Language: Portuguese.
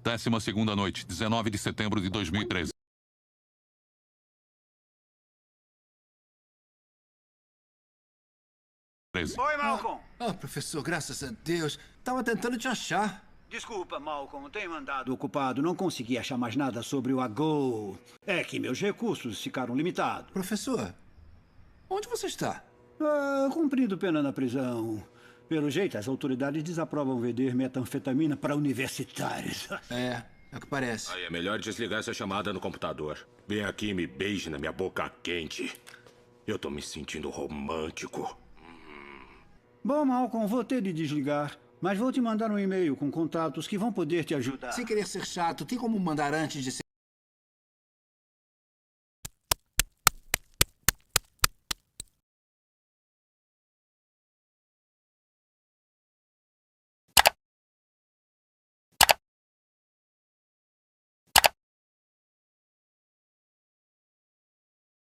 12ª noite, 19 de setembro de 2013. Oi, Malcolm. Professor, graças a Deus. Tava tentando te achar. Desculpa, Malcolm. Tenho andado ocupado. Não consegui achar mais nada sobre o Agou. É que meus recursos ficaram limitados. Professor, onde você está? Cumprindo pena na prisão. Pelo jeito, as autoridades desaprovam vender metanfetamina para universitários. É o que parece. Aí é melhor desligar essa chamada no computador. Vem aqui e me beije na minha boca quente. Eu tô me sentindo romântico. Bom, Malcolm, vou ter de desligar. Mas vou te mandar um e-mail com contatos que vão poder te ajudar. Sem querer ser chato, tem como mandar antes de ser